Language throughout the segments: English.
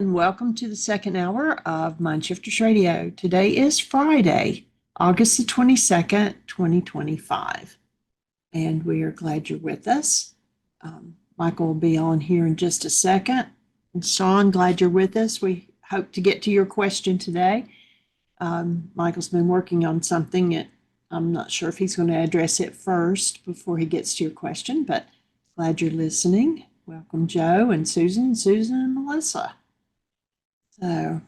And welcome to the second hour of Mindshifters Radio. Today is Friday, August the 22nd, 2025. And we are glad you're with us. Michael will be on here in just a second. And Sean, glad you're with us. We hope to get to your question today. Michael's been working on something. I'm not sure if he's going to address it first before he gets to your question, but glad you're listening. Welcome, Joe and Susan and Melissa. So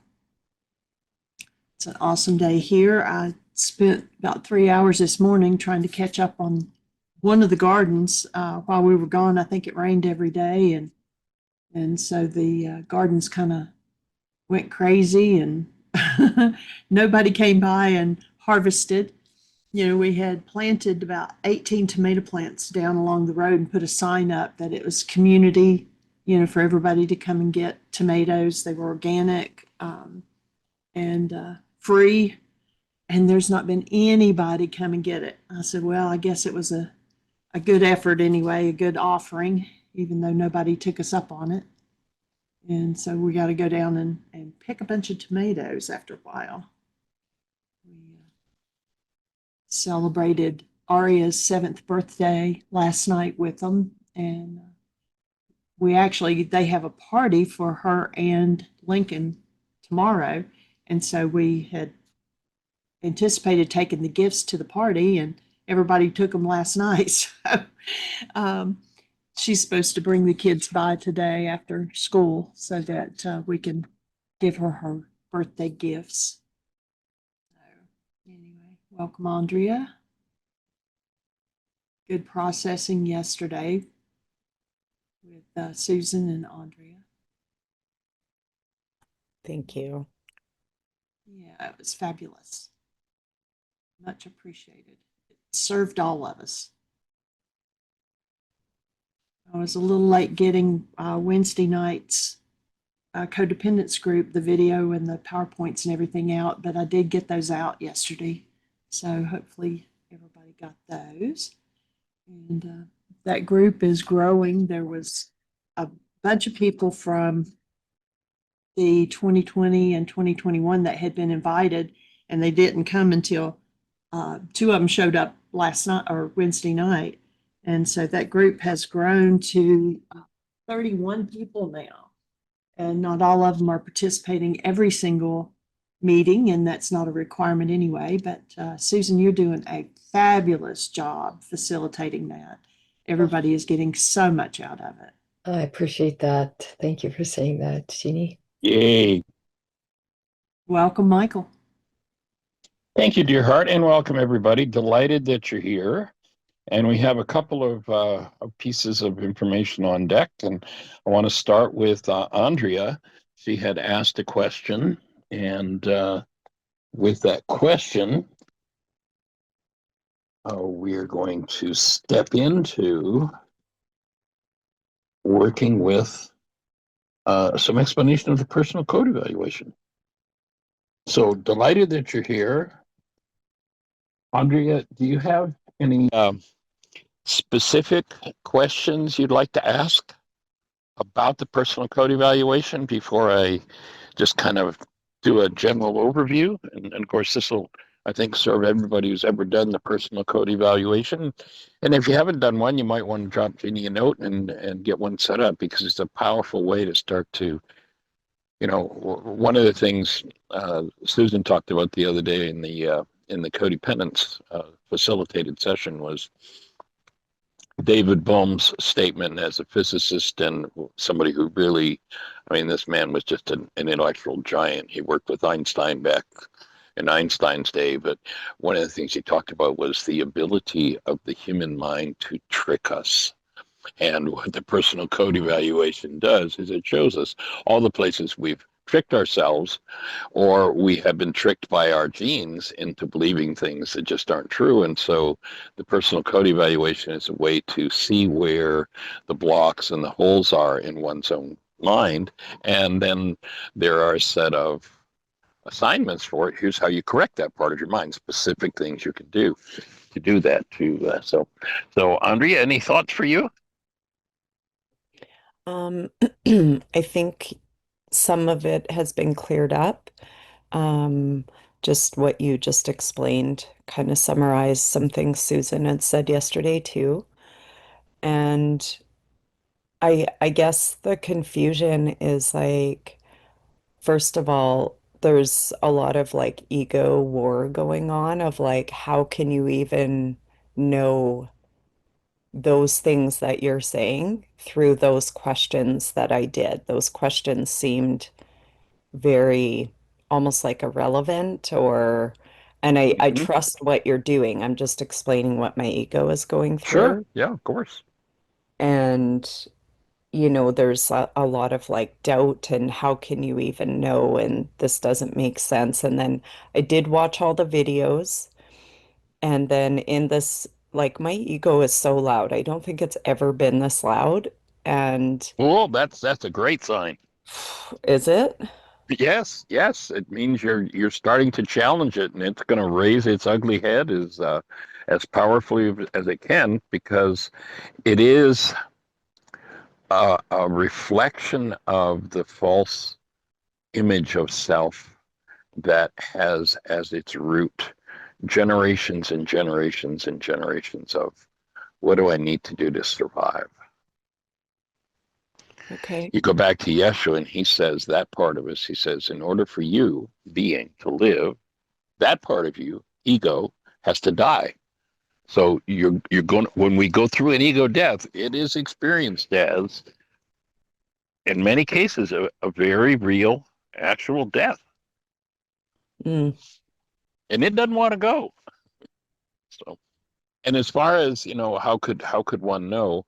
it's an awesome day here. I spent about 3 hours this morning trying to catch up on one of the gardens while we were gone. I think it rained every day, and so the gardens kind of went crazy, and nobody came by and harvested. We had planted about 18 tomato plants down along the road and put a sign up that it was community, for everybody to come and get tomatoes. They were organic and free, and there's not been anybody come and get it. I said, well, I guess it was a good effort anyway, a good offering, even though nobody took us up on it. And so we got to go down and pick a bunch of tomatoes after a while. We celebrated Arya's 7th birthday last night with them, and they have a party for her and Lincoln tomorrow. And so we had anticipated taking the gifts to the party, and everybody took them last night. So she's supposed to bring the kids by today after school so that we can give her birthday gifts. So anyway, welcome, Andrea. Good processing yesterday with Susan and Andrea. Thank you. Yeah, it was fabulous. Much appreciated. It served all of us. I was a little late getting Wednesday night's codependence group, the video and the PowerPoints and everything out, but I did get those out yesterday. So hopefully everybody got those. And that group is growing. There was a bunch of people from the 2020 and 2021 that had been invited, and they didn't come until two of them showed up last night or Wednesday night. And so that group has grown to 31 people now. And not all of them are participating every single meeting, and that's not a requirement anyway. But Susan, you're doing a fabulous job facilitating that. Everybody is getting so much out of it. I appreciate that. Thank you for saying that, Jeanie. Yay. Welcome, Michael. Thank you, dear heart, and welcome, everybody. Delighted that you're here. And we have a couple of pieces of information on deck. And I want to start with Andrea. She had asked a question. And with that question, we're going to step into working with some explanation of the personal code evaluation. So delighted that you're here. Andrea, do you have any specific questions you'd like to ask about the personal code evaluation before I just kind of do a general overview? And of course, this will, I think, serve everybody who's ever done the personal code evaluation. And if you haven't done one, you might want to drop Jeanie a note and get one set up, because it's a powerful way to start to, one of the things Susan talked about the other day in the codependence facilitated session was David Bohm's statement as a physicist and somebody who really, this man was just an intellectual giant. He worked with Einstein back in Einstein's day, but one of the things he talked about was the ability of the human mind to trick us. And what the personal code evaluation does is it shows us all the places we've tricked ourselves, or we have been tricked by our genes into believing things that just aren't true. And so the personal code evaluation is a way to see where the blocks and the holes are in one's own mind. And then there are a set of assignments for it. Here's how you correct that part of your mind, specific things you can do to do that too. So Andrea, any thoughts for you? I think some of it has been cleared up. Um, just what you just explained kind of summarized some things Susan had said yesterday too. And I guess the confusion is like, first of all, there's a lot of like ego war going on of like, how can you even know those things that you're saying through those questions that I did? Those questions seemed very almost like irrelevant or, and I Hmm. trust what you're doing. I'm just explaining what my ego is going Sure. through. Yeah, of course. And there's a lot of like doubt and how can you even know? And this doesn't make sense. And then I did watch all the videos. And then in this, like my ego is so loud. I don't think it's ever been this loud. And Well, that's a great sign. is it? Yes, yes. It means you're starting to challenge it, and it's going to raise its ugly head as powerfully as it can, because it is a reflection of the false image of self that has as its root generations and generations and generations of what do I need to do to survive? Okay. You go back to Yeshua, and he says that part of us, he says, in order for you, being, to live, that part of you, ego, has to die. So you're going when we go through an ego death, it is experienced as, in many cases, a very real, actual death, Mm, and it doesn't want to go. So, and as far as how could one know?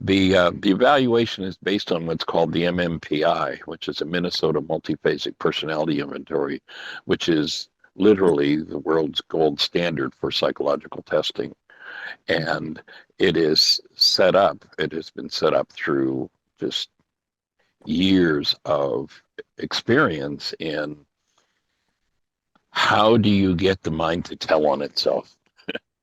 The evaluation is based on what's called the MMPI, which is a Minnesota Multiphasic Personality Inventory, which is literally the world's gold standard for psychological testing. And it has been set up through just years of experience in how do you get the mind to tell on itself,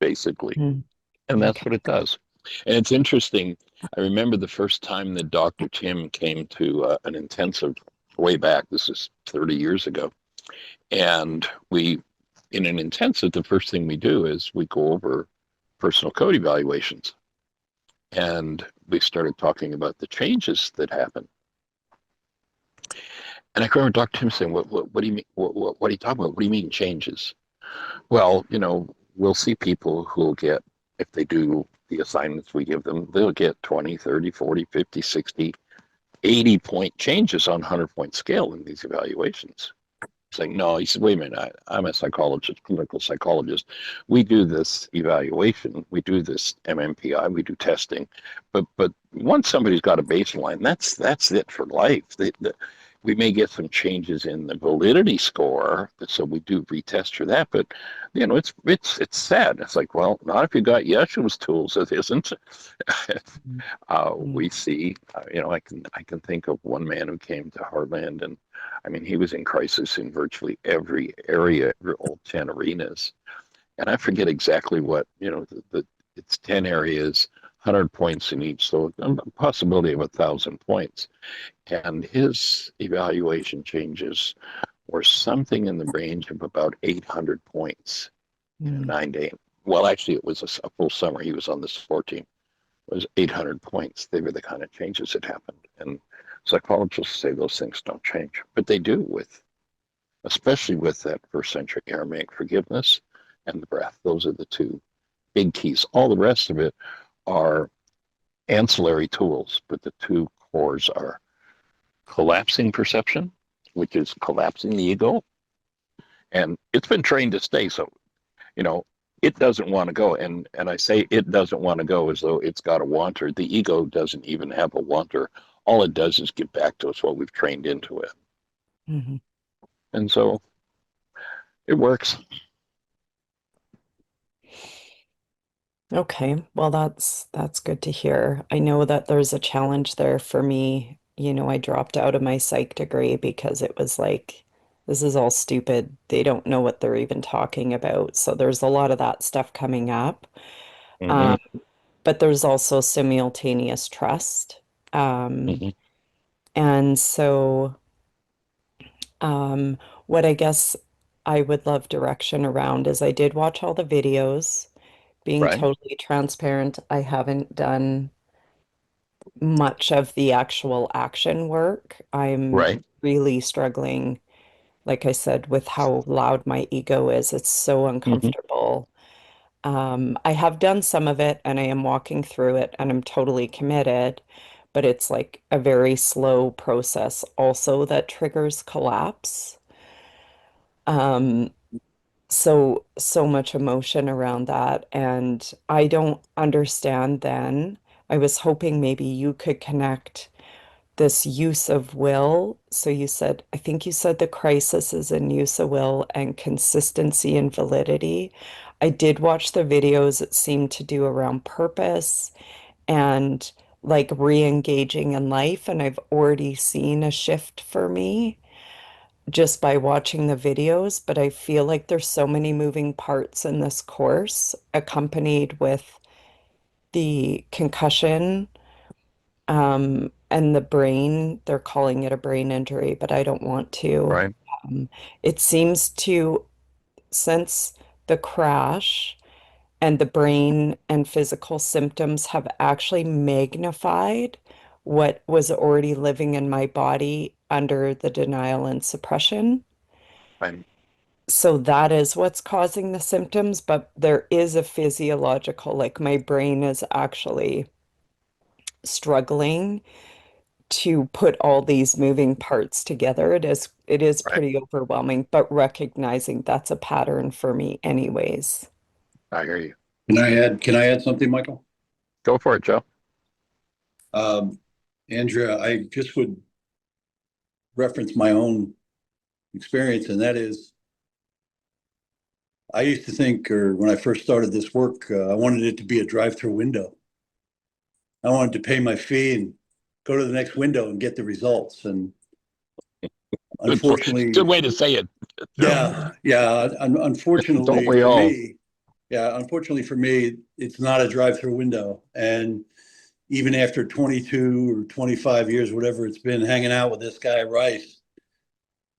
basically. mm, And that's okay. what it does. And it's interesting. I remember the first time that Dr. Tim came to an intensive way back. This is 30 years ago. And in an intensive, the first thing we do is we go over personal code evaluations. And we started talking about the changes that happen. And I remember Dr. Tim saying, what do you mean? What are you talking about? What do you mean changes? Well, we'll see people who'll get, if they do the assignments we give them, they'll get 20, 30, 40, 50, 60, 80-point changes on 100-point scale in these evaluations. Saying, no, he said, wait a minute, I'm a psychologist, clinical psychologist. We do this evaluation, we do this MMPI, we do testing, but once somebody's got a baseline, that's it for life. We may get some changes in the validity score, so we do retest for that. But it's sad. It's like, well, not if you got Yeshua's tools. It isn't. Mm, We see, I can think of one man who came to Heartland, and I mean, he was in crisis in virtually every area, every old 10 arenas. And I forget exactly what, it's 10 areas, 100 points in each. So a possibility of 1,000 points. And his evaluation changes were something in the range of about 800 points in a mm, 9 day. Well, actually, it was a full summer. He was on the sport team. It was 800 points. They were the kind of changes that happened. And psychologists say those things don't change, but they do especially with that first century Aramaic forgiveness and the breath. Those are the two big keys. All the rest of it are ancillary tools, but the two cores are collapsing perception, which is collapsing the ego. And it's been trained to stay. So, you know, it doesn't want to go. And I say it doesn't want to go as though it's got a wanter. The ego doesn't even have a wanter. All it does is give back to us what we've trained into it. mhm. And so it works. Okay, well that's good to hear. I know that there's a challenge there for me. I dropped out of my psych degree because it was like, this is all stupid. They don't know what they're even talking about. So there's a lot of that stuff coming up. Hmm. Um, but there's also simultaneous trust. Um, Hmm. and so What I guess I would love direction around is I did watch all the videos. Being Right. totally transparent, I haven't done much of the actual action work. I'm Right. really struggling, like I said, with how loud my ego is. It's so Hmm. uncomfortable. I have done some of it and I am walking through it and I'm totally committed, but it's like a very slow process also that triggers collapse. Um, so much emotion around that. And I don't understand then. I was hoping maybe you could connect this use of will. So you said, I think you said the crisis is in use of will and consistency and validity. I did watch the videos it seemed to do around purpose and like re-engaging in life. And I've already seen a shift for me just by watching the videos, but I feel like there's so many moving parts in this course, accompanied with the concussion, and the brain. They're calling it a brain injury, but I don't want to. Right. Um, it seems to, since the crash and the brain and physical symptoms have actually magnified what was already living in my body under the denial and suppression. Right. So that is what's causing the symptoms, but there is a physiological, like my brain is actually struggling to put all these moving parts together. It is Right. pretty overwhelming, but recognizing that's a pattern for me anyways. I hear you. Can I add something, Michael? Go for it, Joe. Um, Andrea, I just would reference my own experience, and that is, I used to think, or when I first started this work, I wanted it to be a drive-through window. I wanted to pay my fee and go to the next window and get the results. And Good unfortunately, way to say it, Joe. unfortunately Don't we for all? me, it's not a drive-through window. And even after 22 or 25 years, whatever it's been, hanging out with this guy, Ryce,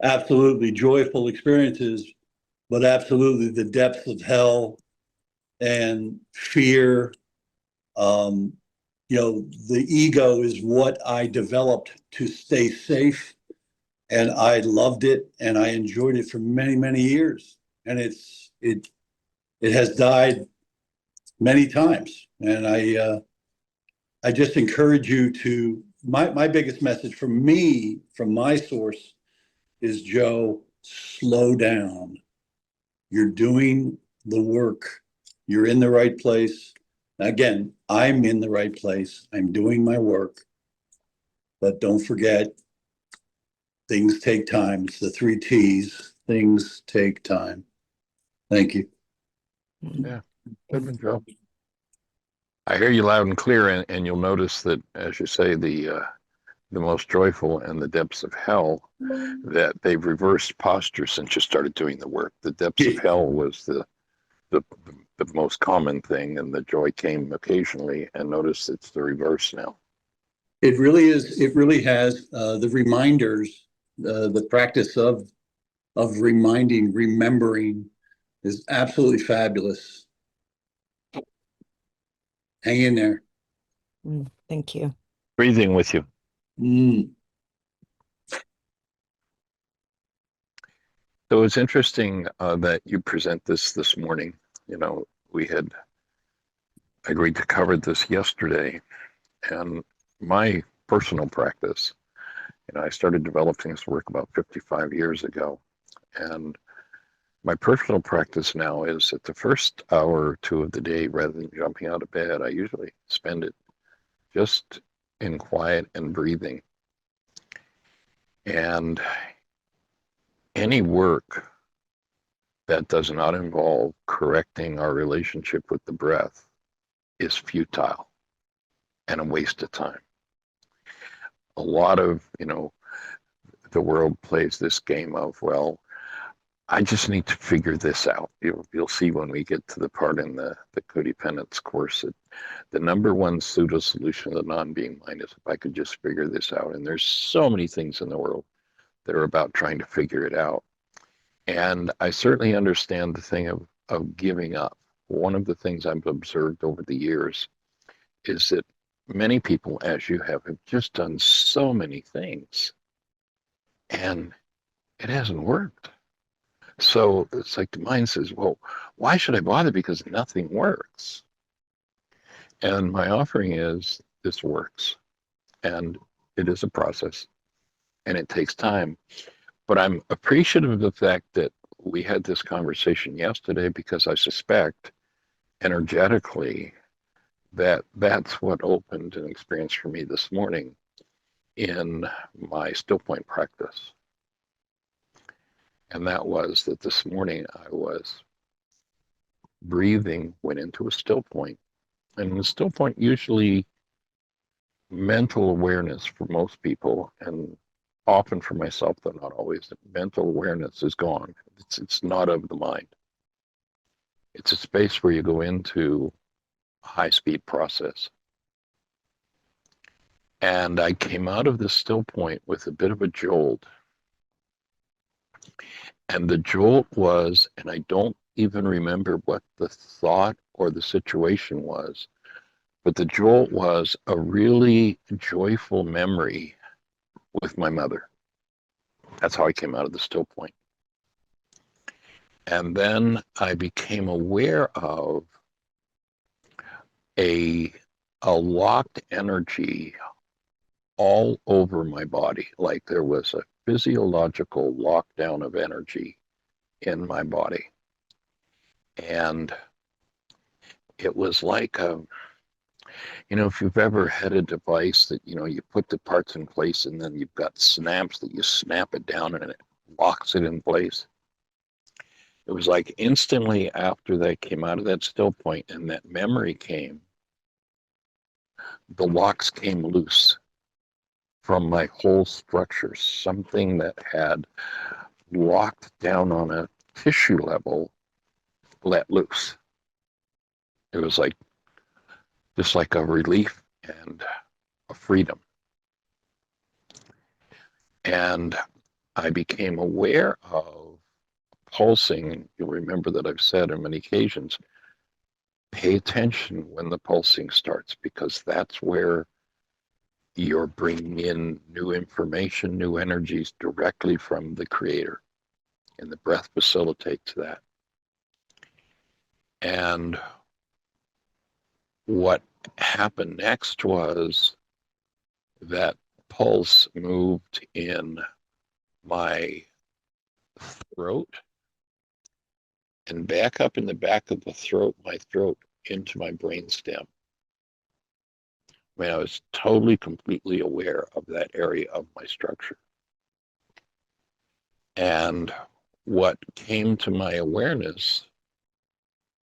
absolutely joyful experiences, but absolutely the depths of hell and fear. Um, the ego is what I developed to stay safe, and I loved it and I enjoyed it for many, many years. And it has died many times. And I just encourage you to, my biggest message from me, from my source, is, Joe, slow down. You're doing the work. You're in the right place. Again, I'm in the right place. I'm doing my work. But don't forget, things take time. It's the 3 T's. Things take time. Thank you. Yeah. Good one, Joe. I hear you loud and clear, and you'll notice that, as you say, the most joyful and the depths of hell, that they've reversed posture since you started doing the work. The depths of hell was the the most common thing, and the joy came occasionally. And notice it's the reverse now. It really is. It really has the reminders, the practice of reminding, remembering is absolutely fabulous. Hang in there. Thank you. Breathing with you. Mm. So it's interesting that you present this morning. You know, we had agreed to cover this yesterday, and my personal practice, I started developing this work about 55 years ago. And my personal practice now is that the first hour or two of the day, rather than jumping out of bed, I usually spend it just in quiet and breathing. And any work that does not involve correcting our relationship with the breath is futile and a waste of time. A lot of, the world plays this game of, well, I just need to figure this out. You'll see when we get to the part in the codependence course that the number one pseudo solution of the non-being mind is, if I could just figure this out. And there's so many things in the world that are about trying to figure it out. And I certainly understand the thing of giving up. One of the things I've observed over the years is that many people, as you have just done so many things, and it hasn't worked. So it's like the mind says, well, why should I bother? Because nothing works. And my offering is this works. And it is a process and it takes time. But I'm appreciative of the fact that we had this conversation yesterday because I suspect energetically that that's what opened an experience for me this morning in my still point practice. And that was that this morning I was breathing, went into a still point. And the still point, usually mental awareness for most people, and often for myself, though not always, mental awareness is gone. It's not of the mind. It's a space where you go into a high-speed process. And I came out of this still point with a bit of a jolt. And the jolt was, and I don't even remember what the thought or the situation was, but the jolt was a really joyful memory with my mother. That's how I came out of the still point. And then I became aware of a locked energy all over my body, like there was a physiological lockdown of energy in my body. And it was like if you've ever had a device that, you put the parts in place and then you've got snaps that you snap it down and it locks it in place. It was like instantly after that came out of that still point and that memory came, the locks came loose from my whole structure. Something that had locked down on a tissue level let loose. It was like just like a relief and a freedom. And I became aware of pulsing. You'll remember that I've said on many occasions, pay attention when the pulsing starts, because that's where you're bringing in new information, new energies directly from the Creator. And the breath facilitates that. And what happened next was that pulse moved in my throat and back up in the back of the throat, my throat, into my brainstem. I was totally, completely aware of that area of my structure. And what came to my awareness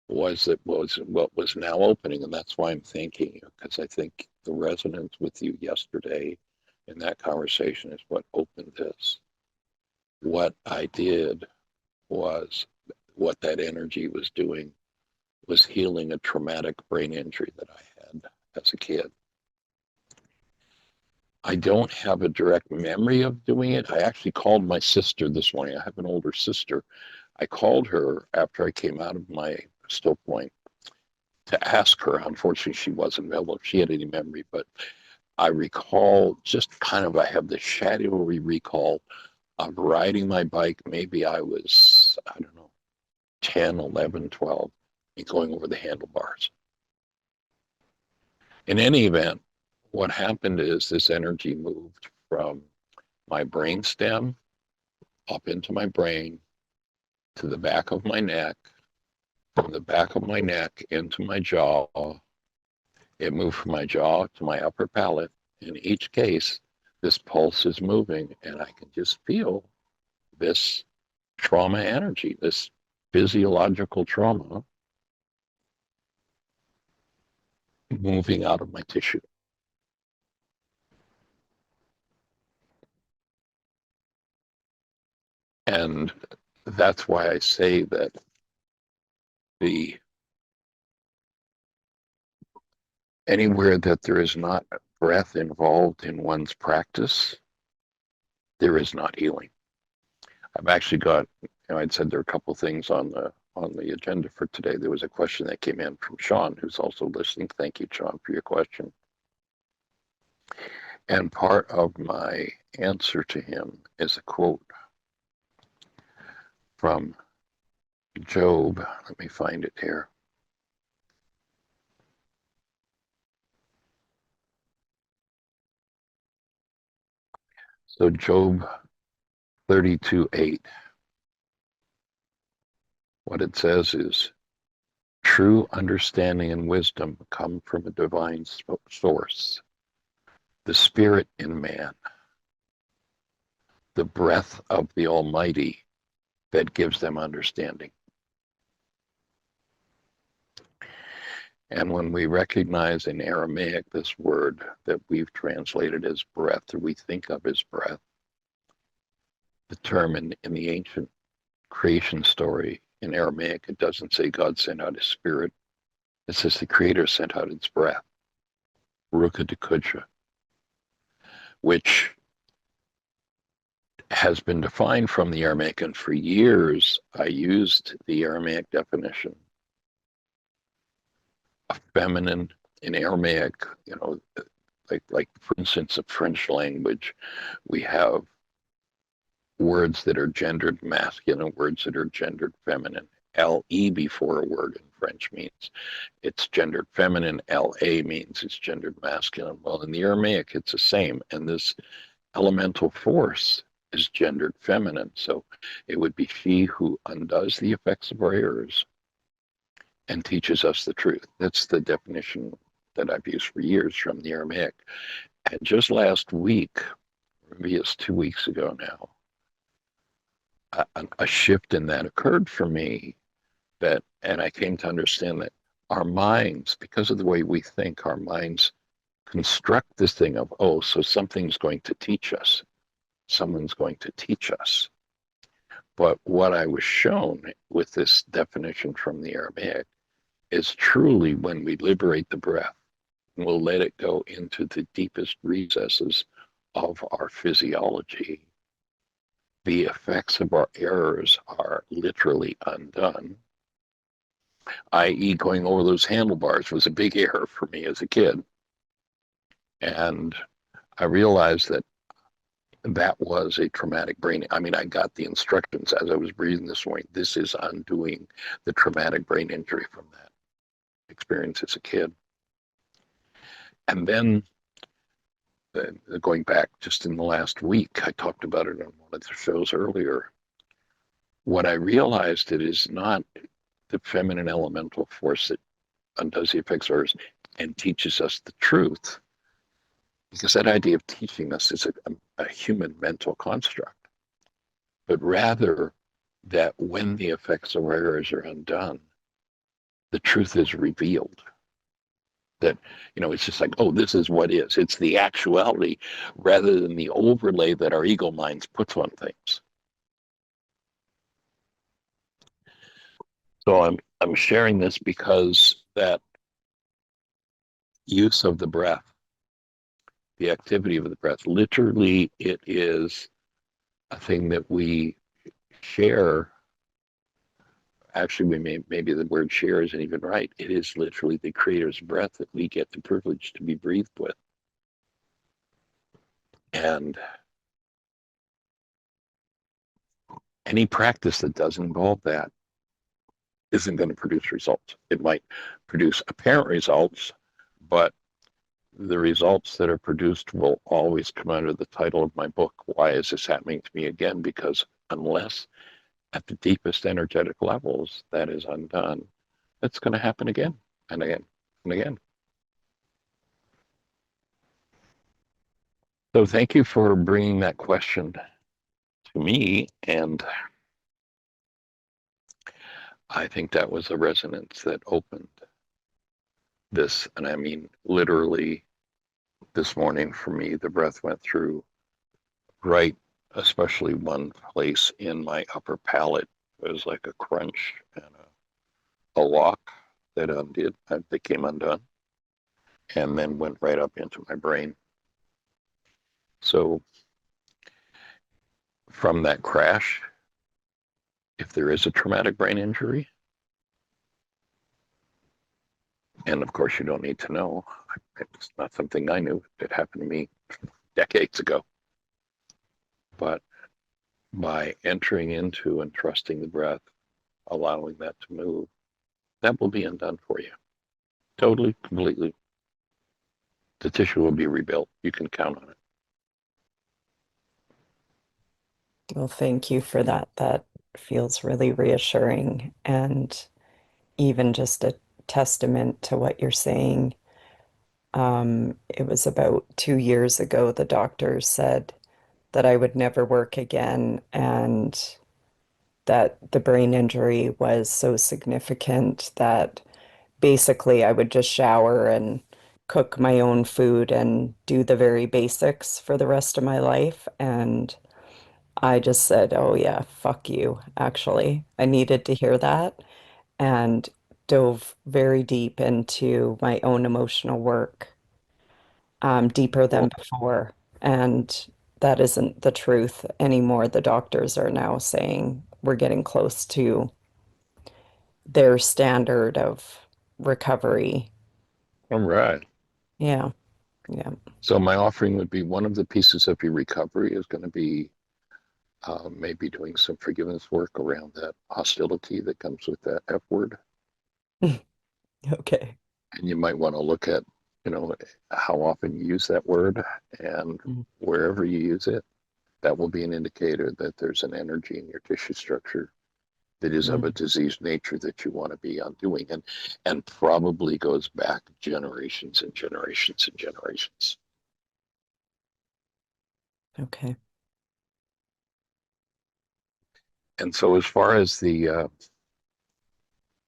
was what was now opening, and that's why I'm thanking you, because I think the resonance with you yesterday in that conversation is what opened this. What I did was, what that energy was doing was healing a traumatic brain injury that I had as a kid. I don't have a direct memory of doing it. I actually called my sister this morning. I have an older sister. I called her after I came out of my still point to ask her. Unfortunately, she wasn't available if she had any memory, but I recall just kind of, I have the shadowy recall of riding my bike. Maybe I was, I don't know, 10, 11, 12, and going over the handlebars. In any event, what happened is this energy moved from my brain stem up into my brain to the back of my neck, from the back of my neck into my jaw. It moved from my jaw to my upper palate. In each case, this pulse is moving, and I can just feel this trauma energy, this physiological trauma moving out of my tissue. And that's why I say that anywhere that there is not breath involved in one's practice, there is not healing. I've actually got, I'd said there are a couple of things on the agenda for today. There was a question that came in from Sean, who's also listening. Thank you, Sean, for your question. And part of my answer to him is a quote from Job. Let me find it here. So Job 32:8. What it says is, true understanding and wisdom come from a divine source, the spirit in man, the breath of the Almighty that gives them understanding. And when we recognize in Aramaic this word that we've translated as breath, or we think of as breath, the term in the ancient creation story in Aramaic, it doesn't say God sent out his spirit. It says the Creator sent out its breath, Ruka Dekudsha, which has been defined from the Aramaic. And for years, I used the Aramaic definition of feminine in Aramaic, like for instance, the French language, we have words that are gendered masculine, words that are gendered feminine. LE before a word in French means it's gendered feminine. LA means it's gendered masculine. Well, in the Aramaic, it's the same. And this elemental force is gendered feminine. So it would be she who undoes the effects of our errors and teaches us the truth. That's the definition that I've used for years from the Aramaic. And just last week, maybe it's 2 weeks ago now, a shift in that occurred for me, and I came to understand that our minds, because of the way we think, our minds construct this thing of, oh, so something's going to teach us. Someone's going to teach us. But what I was shown with this definition from the Aramaic is truly when we liberate the breath, and we'll let it go into the deepest recesses of our physiology, the effects of our errors are literally undone. I.e., going over those handlebars was a big error for me as a kid. And I realized that that was a traumatic brain. I mean, I got the instructions as I was breathing this morning. This is undoing the traumatic brain injury from that experience as a kid. And then going back just in the last week, I talked about it on one of the shows earlier. What I realized, it is not the feminine elemental force that undoes the effects of ours and teaches us the truth, because that idea of teaching us is a human mental construct, but rather that when the effects of our errors are undone, the truth is revealed. That, it's just like, oh, this is what is. It's the actuality rather than the overlay that our ego minds puts on things. So I'm sharing this because that use of the breath, the activity of the breath, literally it is a thing that we share. Actually, maybe the word share isn't even right. It is literally the Creator's breath that we get the privilege to be breathed with. And any practice that doesn't involve that isn't going to produce results. It might produce apparent results, but the results that are produced will always come under the title of my book, Why Is This Happening to Me Again? Because unless at the deepest energetic levels that is undone, it's going to happen again and again and again. So thank you for bringing that question to me, and I think that was a resonance that opened this. And I mean, literally this morning for me, the breath went through right, especially one place in my upper palate. It was like a crunch and a lock that came undone, and then went right up into my brain. So from that crash, if there is a traumatic brain injury, and of course you don't need to know, it's not something I knew. It happened to me decades ago. But by entering into and trusting the breath, allowing that to move, that will be undone for you. Totally, completely. The tissue will be rebuilt. You can count on it. Well, thank you for that. That feels really reassuring and even just a testament to what you're saying. It was about 2 years ago, the doctor said that I would never work again and that the brain injury was so significant that basically I would just shower and cook my own food and do the very basics for the rest of my life. And I just said, oh, yeah, fuck you, actually. I needed to hear that and dove very deep into my own emotional work, deeper Well, than before. And that isn't the truth anymore. The doctors are now saying we're getting close to their standard of recovery. all right. Yeah, yeah. So my offering would be one of the pieces of your recovery is going to be maybe doing some forgiveness work around that hostility that comes with that F word. Okay. And you might want to look at, how often you use that word, and Mm. wherever you use it, that will be an indicator that there's an energy in your tissue structure that is of a diseased nature that you want to be undoing, and probably goes back generations and generations and generations. Okay. And so as far as the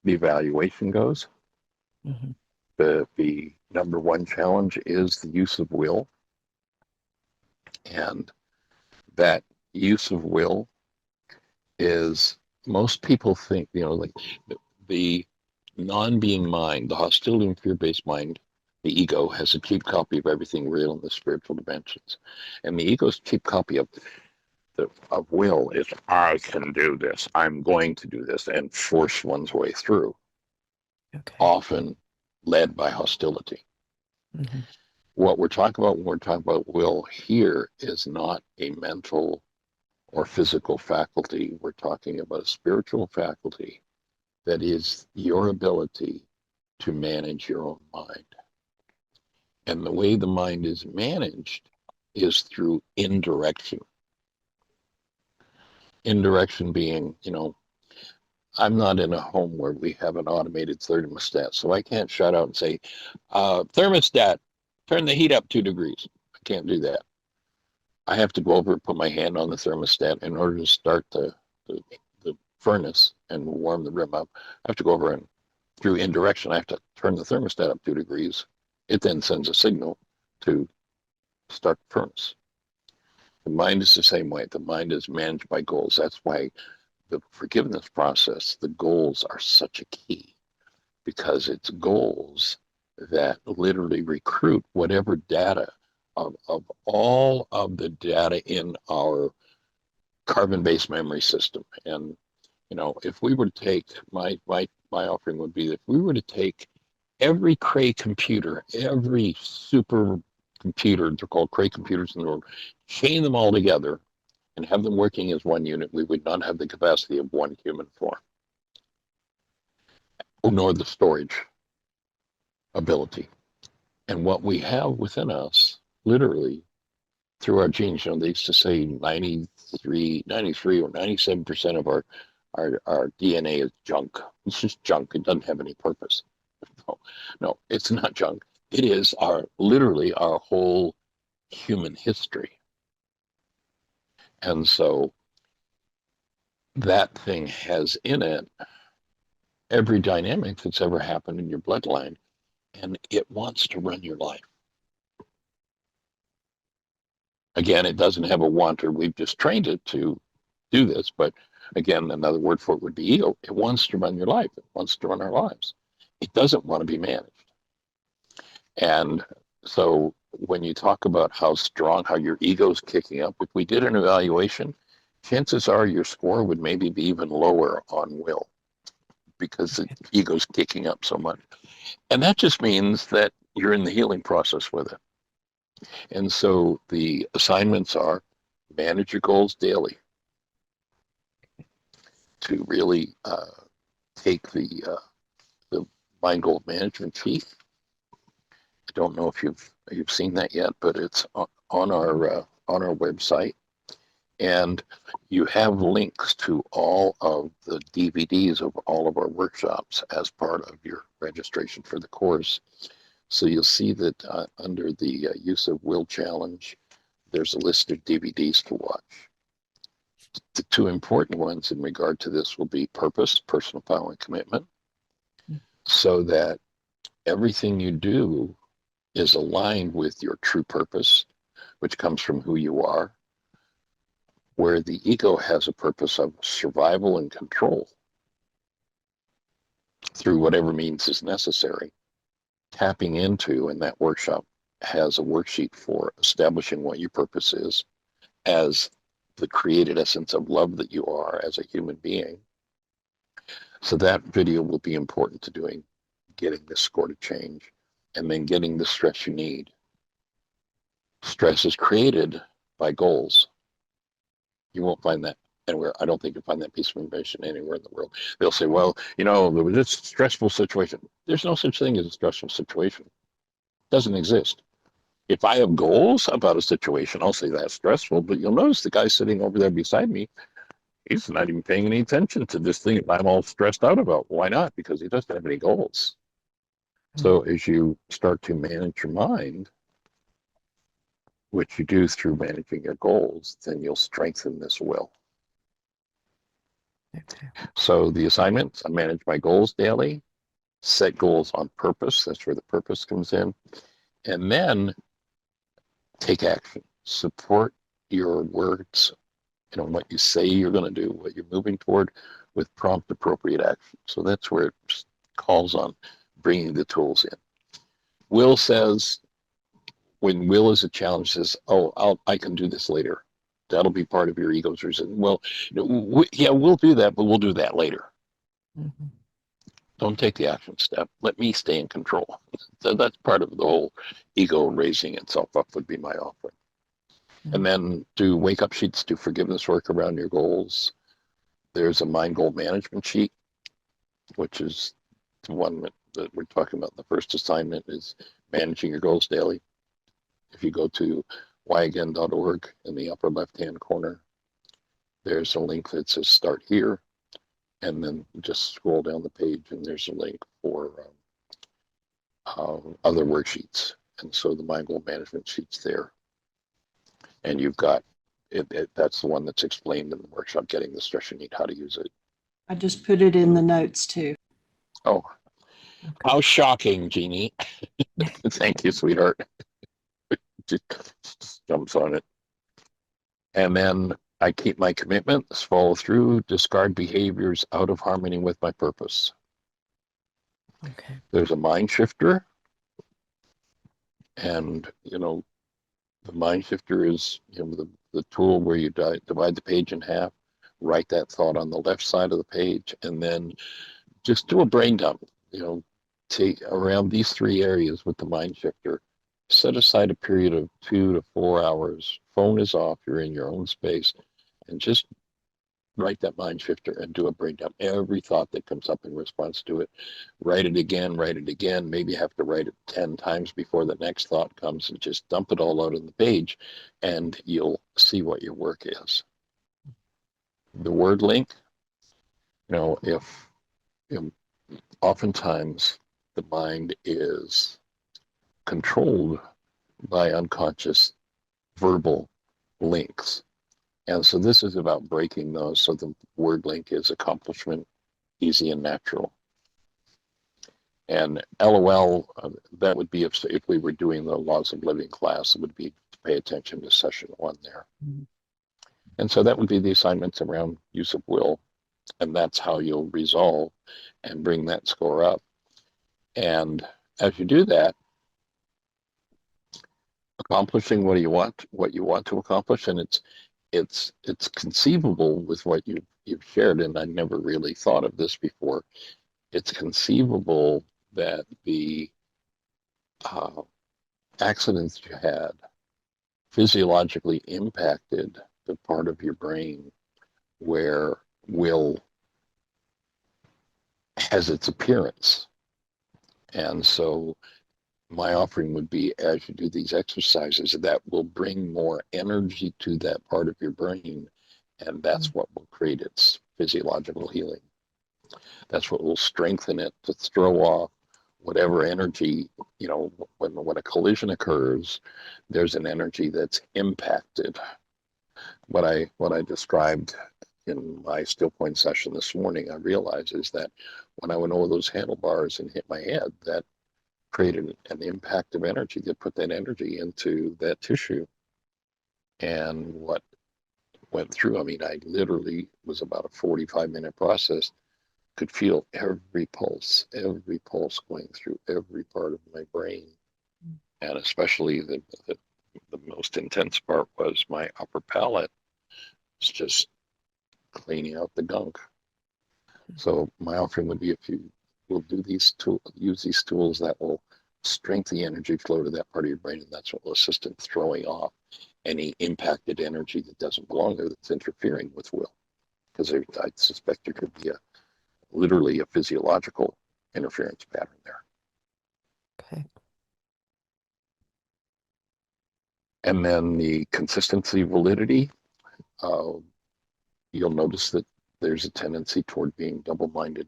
evaluation goes, Hmm. the number one challenge is the use of will. And that use of will is, most people think, like the non-being mind, the hostility and fear-based mind, the ego has a cheap copy of everything real in the spiritual dimensions. And the ego's cheap copy of will is, I can do this, I'm going to do this, and force one's way through, Okay. often led by hostility. Hmm. What we're talking about when we're talking about will here is not a mental or physical faculty. We're talking about a spiritual faculty that is your ability to manage your own mind. And the way the mind is managed is through indirection. Indirection being, I'm not in a home where we have an automated thermostat, so I can't shout out and say, thermostat, turn the heat up 2 degrees. I can't do that. I have to go over and put my hand on the thermostat in order to start the furnace and warm the room up. I have to go over and through indirection, I have to turn the thermostat up 2 degrees. It then sends a signal to start the furnace. The mind is the same way. The mind is managed by goals. That's why the forgiveness process, the goals are such a key, because it's goals that literally recruit whatever data of all of the data in our carbon-based memory system. And if we were to take my offering would be that if we were to take every Cray computer, every super computer, they're called Cray computers in the world, chain them all together and have them working as one unit, we would not have the capacity of one human form, nor the storage ability. And what we have within us, literally, through our genes, they used to say 93 or 97% of our DNA is junk. It's just junk. It doesn't have any purpose. No, it's not junk. It is literally our whole human history. And so that thing has in it every dynamic that's ever happened in your bloodline, and it wants to run your life. Again, it doesn't have a wanter. We've just trained it to do this. But again, another word for it would be ego. It wants to run your life. It wants to run our lives. It doesn't want to be managed. And so when you talk about how strong, how your ego's kicking up, if we did an evaluation, chances are your score would maybe be even lower on will because the ego's kicking up so much. And that just means that you're in the healing process with it. And so the assignments are manage your goals daily to really take the mind goal management sheet. I don't know if you've seen that yet, but it's on our website, and you have links to all of the DVDs of all of our workshops as part of your registration for the course. So you'll see that under the use of will challenge, there's a list of DVDs to watch. The two important ones in regard to this will be purpose, personal power, and commitment, so that everything you do is aligned with your true purpose, which comes from who you are, where the ego has a purpose of survival and control through whatever means is necessary. Tapping into, and that workshop has a worksheet for establishing what your purpose is as the created essence of love that you are as a human being. So that video will be important to getting this score to change, and then getting the stress you need. Stress is created by goals. You won't find that anywhere. I don't think you'll find that piece of information anywhere in the world. They'll say, well, there was this stressful situation. There's no such thing as a stressful situation. It doesn't exist. If I have goals about a situation, I'll say that's stressful, but you'll notice the guy sitting over there beside me, he's not even paying any attention to this thing I'm all stressed out about. Why not? Because he doesn't have any goals. So as you start to manage your mind, which you do through managing your goals, then you'll strengthen this will. Okay. So the assignments, I manage my goals daily, set goals on purpose. That's where the purpose comes in. And then take action. Support your words, what you say you're going to do, what you're moving toward, with prompt, appropriate action. So that's where it calls on bringing the tools in. Will says, when will is a challenge, says, oh, I can do this later. That'll be part of your ego's reason. Well, yeah, we'll do that, but we'll do that later. Mm-hmm. Don't take the action step. Let me stay in control. So that's part of the whole ego raising itself up would be my offering. Mm-hmm. And then do wake-up sheets, do forgiveness work around your goals. There's a mind goal management sheet, which is the one that we're talking about. The first assignment is managing your goals daily. If you go to whyagain.org in the upper left-hand corner, there's a link that says start here, and then just scroll down the page and there's a link for other worksheets. And so the mind goal management sheet's there. And you've got, that's the one that's explained in the workshop, getting the stress you need, how to use it. I just put it in the notes too. Oh, okay. How shocking, Jeanie. Thank you, sweetheart. Just jumps on it. And then I keep my commitments, follow through, discard behaviors out of harmony with my purpose. Okay. There's a mind shifter. And, the mind shifter is the tool where you divide the page in half, write that thought on the left side of the page, and then just do a brain dump, take around these three areas with the mind shifter. Set aside a period of 2 to 4 hours. Phone is off. You're in your own space. And just write that mind shifter and do a brain dump. Every thought that comes up in response to it, write it again. Maybe you have to write it 10 times before the next thought comes, and just dump it all out on the page, and you'll see what your work is. The word link, if oftentimes the mind is controlled by unconscious verbal links. And so this is about breaking those. So the word link is accomplishment, easy and natural. And LOL, that would be if we were doing the laws of living class, it would be to pay attention to session 1 there. Mm-hmm. And so that would be the assignments around use of will. And that's how you'll resolve and bring that score up. And as you do that, accomplishing what you want to accomplish, and it's conceivable with what you've shared, and I never really thought of this before. It's conceivable that the uh, accidents you had physiologically impacted the part of your brain where will has its appearance. And so my offering would be, as you do these exercises, that will bring more energy to that part of your brain, and that's what will create its physiological healing. That's what will strengthen it to throw off whatever energy, when a collision occurs, there's an energy that's impacted. What I described in my still point session this morning, I realized is that when I went over those handlebars and hit my head, that created an impact of energy that put that energy into that tissue. And what went through, I mean, I literally was about a 45-minute process, could feel every pulse going through every part of my brain. And especially the most intense part was my upper palate. It's just cleaning out the gunk. So my offering would be, if you will use these tools, that will strengthen the energy flow to that part of your brain, and that's what will assist in throwing off any impacted energy that doesn't belong there, that's interfering with will. Because I suspect there could be literally a physiological interference pattern there. Okay. And then the consistency, validity, you'll notice that there's a tendency toward being double-minded.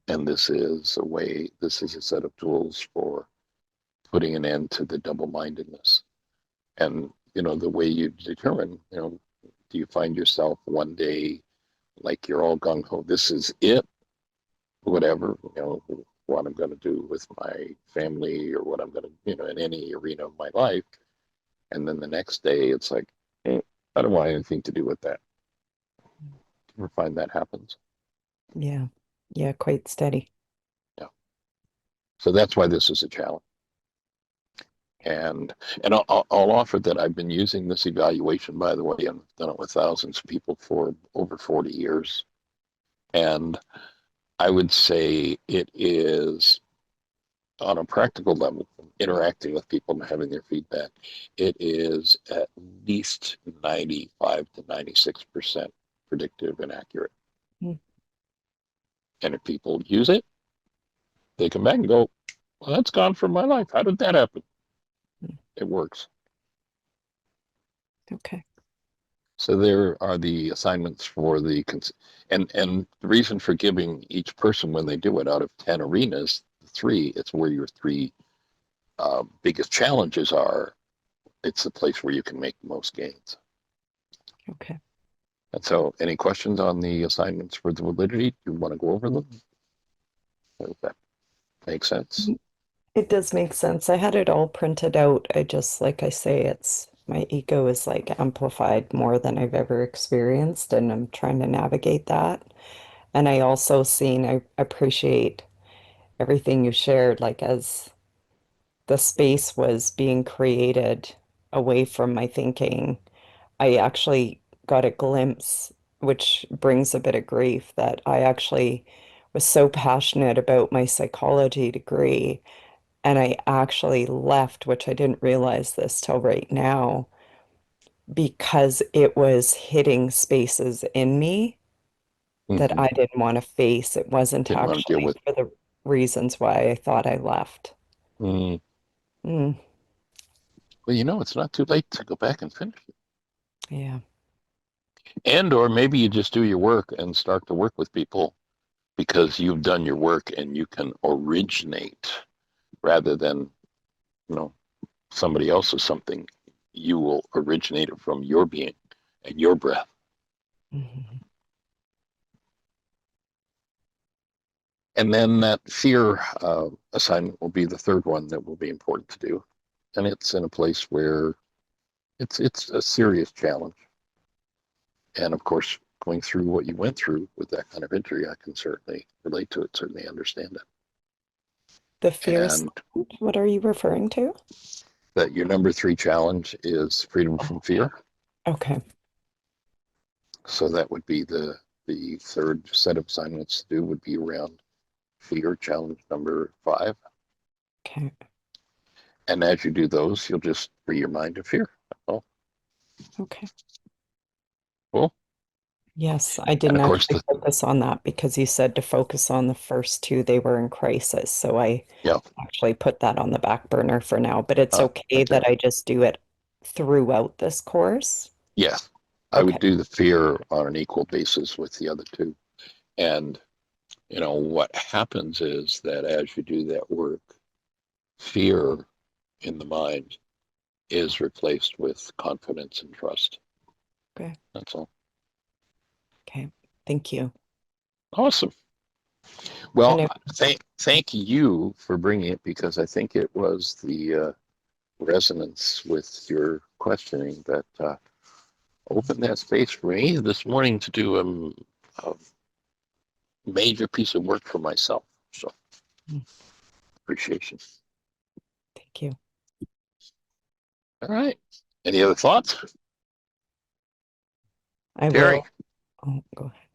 And this is a set of tools for putting an end to the double-mindedness. And, the way you determine, do you find yourself one day like you're all gung-ho, this is it, whatever, what I'm going to do with my family, or what I'm going to, in any arena of my life. And then the next day it's like, hey, I don't want anything to do with that. You ever find that happens? Yeah. Yeah, quite steady. Yeah. So that's why this is a challenge. And I'll offer that I've been using this evaluation, by the way, and I've done it with thousands of people for over 40 years. And I would say it is, on a practical level, interacting with people and having their feedback, it is at least 95 to 96% predictive and accurate. Mm. And if people use it, they come back and go, well, that's gone from my life. How did that happen? It works. Okay. So there are the assignments for and the reason for giving each person, when they do it, out of 10 arenas, 3, it's where your 3 biggest challenges are. It's the place where you can make the most gains. Okay. And so, any questions on the assignments for the validity? Do you want to go over them? Does that make sense? It does make sense. I had it all printed out. I just, like I say, my ego is like amplified more than I've ever experienced, and I'm trying to navigate that. And I I appreciate everything you shared, like as the space was being created away from my thinking, I actually got a glimpse, which brings a bit of grief, that I actually was so passionate about my psychology degree. And I actually left, which I didn't realize this till right now, because it was hitting spaces in me that I didn't want to face. It wasn't Didn't want to deal actually with. for the reasons why I thought I left. Mm. Mm, Well, it's not too late to go back and finish it. yeah. Or maybe you just do your work and start to work with people because you've done your work and you can originate rather than, somebody else's something. You will originate it from your being and your breath. Mhm. And then that fear assignment will be the third one that will be important to do. And it's in a place where it's a serious challenge. And of course, going through what you went through with that kind of injury, I can certainly relate to it, certainly understand it. The fears, And what are you referring to? that your number 3 challenge is freedom from fear. Okay. So that would be the third set of assignments to do would be around fear challenge number 5. Okay. And as you do those, you'll just free your mind of fear. Oh, Okay. cool. Yes, I didn't And of course, actually focus on that because you said to focus on the first 2, they were in crisis. So I yeah, actually put that on the back burner for now, but it's okay that's that it. I just do it throughout this course. Yes, I Okay. would do the fear on an equal basis with the other 2. And, what happens is that as you do that work, fear in the mind is replaced with confidence and trust. Okay. That's all. Okay. Thank you. Awesome. And Well, if, thank you for bringing it, because I think it was the resonance with your questioning that opened that space for me this morning to do a major piece of work for myself. So appreciation. thank you. All right. Any other thoughts? I Terry, will. Oh, go ahead.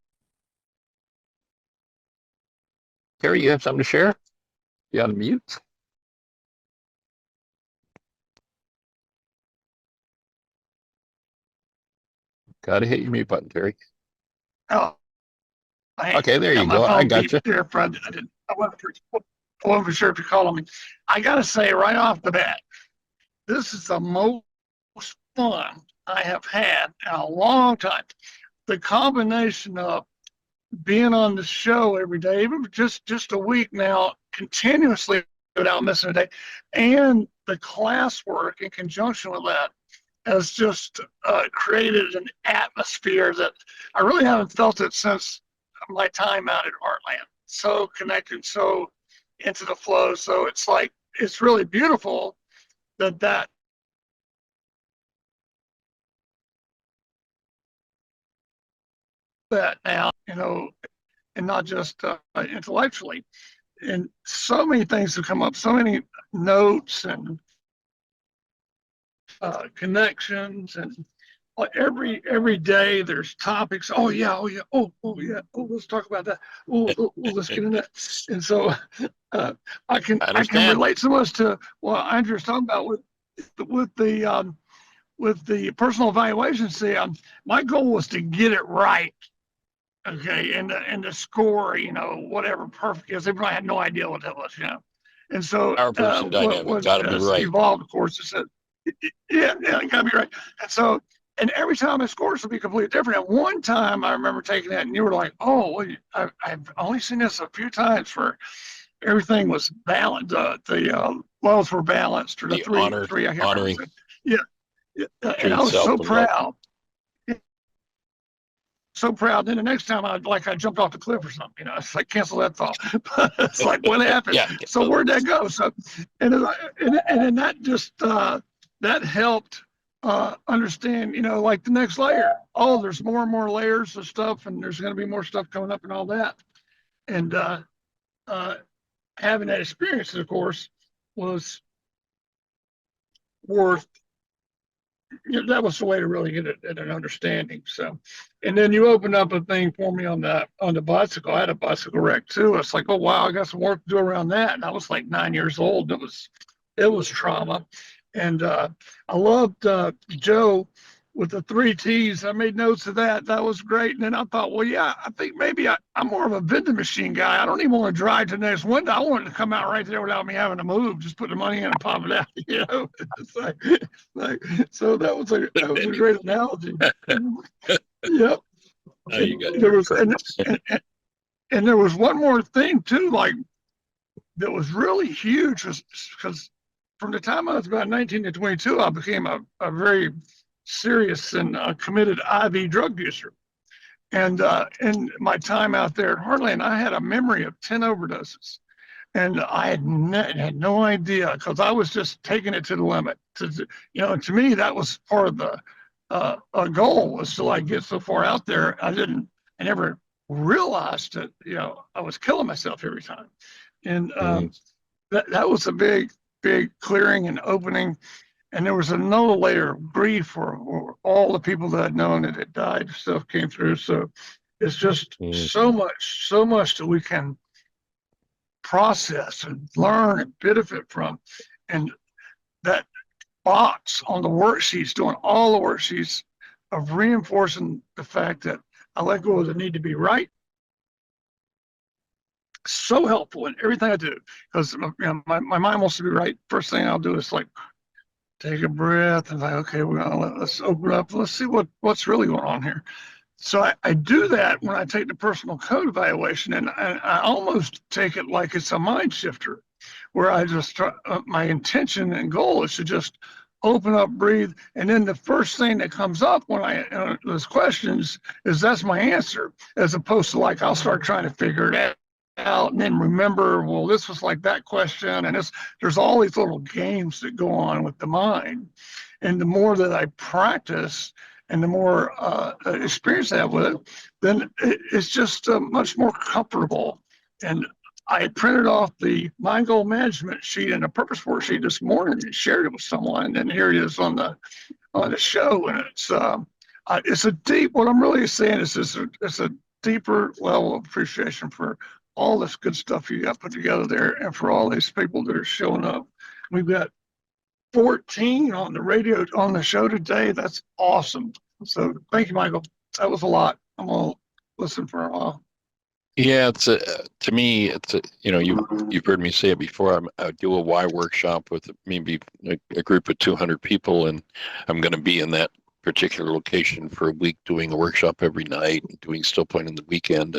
Terry, you have something to share? You on mute? Gotta hit your mute button, Terry. Oh, I Okay, there got you my go. I phone got you. beeped there, Fred. I wasn't for sure if you're calling me. I got to say right off the bat, this is the most fun I have had in a long time. The combination of being on the show every day, even just a week now, continuously without missing a day, and the classwork in conjunction with that has just created an atmosphere that I really haven't felt it since my time out at Heartland. So connected, so into the flow. So it's like, it's really beautiful that now, and not just intellectually. And so many things have come up, so many notes and connections, and every day there's topics. Oh yeah, oh, let's talk about that. Let's get into that. And so I can I I can understand. relate so much to what Andrea's talking about with the personal evaluation. See, my goal was to get it right. Okay, and the score, whatever perfect is. Everybody had no idea what that was, And so Our person dynamic what gotta be has right. evolved, of course, is that yeah, it gotta be right. And so, and every time my scores will be completely different. At one time, I remember taking that, and you were like, "Oh, well, I've only seen this a few times for everything was balanced. The wells were balanced, or the The three. I can't remember. honoring Yeah, yeah, and I truth, was self, so and love. proud, so proud. Then the next time I jumped off the cliff or something. It's like cancel that thought. But it's like what happened? Yeah. So where'd that go? So and then that just that helped understand. Like the next layer. Oh, there's more and more layers of stuff, and there's going to be more stuff coming up and all that. And uh, having that experience, of course, was worth that was the way to really get it at an understanding. So, and then you opened up a thing for me on the bicycle. I had a bicycle wreck too. It's like, oh wow, I got some work to do around that. And I was like 9 years old. It was trauma, and I loved Joe with the 3 T's. I made notes of that. That was great. And then I thought, well, yeah, I think maybe I'm more of a vending machine guy. I don't even want to drive to the next window. I want it to come out right there without me having to move. Just put the money in and pop it out. It's like so that was a great analogy. Yep. Oh, you got There your was credits. and there was one more thing too, like that was really huge, because from the time I was about 19 to 22, I became a very serious and committed IV drug user. And in my time out there at Heartland, I had a memory of 10 overdoses. And I had no idea, because I was just taking it to the limit. To me, that was part of the goal, was to like get so far out there. I never realized that, I was killing myself every time. And that was a big clearing and opening. And there was another layer of grief for all the people that I'd known that had died. Stuff came through. So it's just so much that we can process and learn and benefit from. And that box on the worksheets, doing all the worksheets of reinforcing the fact that I let go of the need to be right. So helpful in everything I do, because my mind wants to be right. First thing I'll do is like take a breath and like, okay, let's open up. Let's see what's really going on here. So I do that when I take the personal code evaluation, and I almost take it like it's a mind shifter, where I just try, my intention and goal is to just open up, breathe, and then the first thing that comes up when I those questions is that's my answer, as opposed to like I'll start trying to figure it out and then remember, well, this was like that question, and there's all these little games that go on with the mind, and the more that I practice and the more experience I have with it, then it's just much more comfortable. And I printed off the mind goal management sheet and a purpose worksheet this morning and shared it with someone, and here it is on the show. And it's a deep. What I'm really saying is it's a deeper level of appreciation for all this good stuff you got put together there, and for all these people that are showing up. We've got 14 on the radio on the show today. That's awesome. So thank you, Michael. That was a lot. I'm gonna listen for a while. Yeah, to me, you've heard me say it before. I do a why workshop with maybe a group of 200 people, and I'm going to be in that particular location for a week doing a workshop every night and doing still point in the weekend,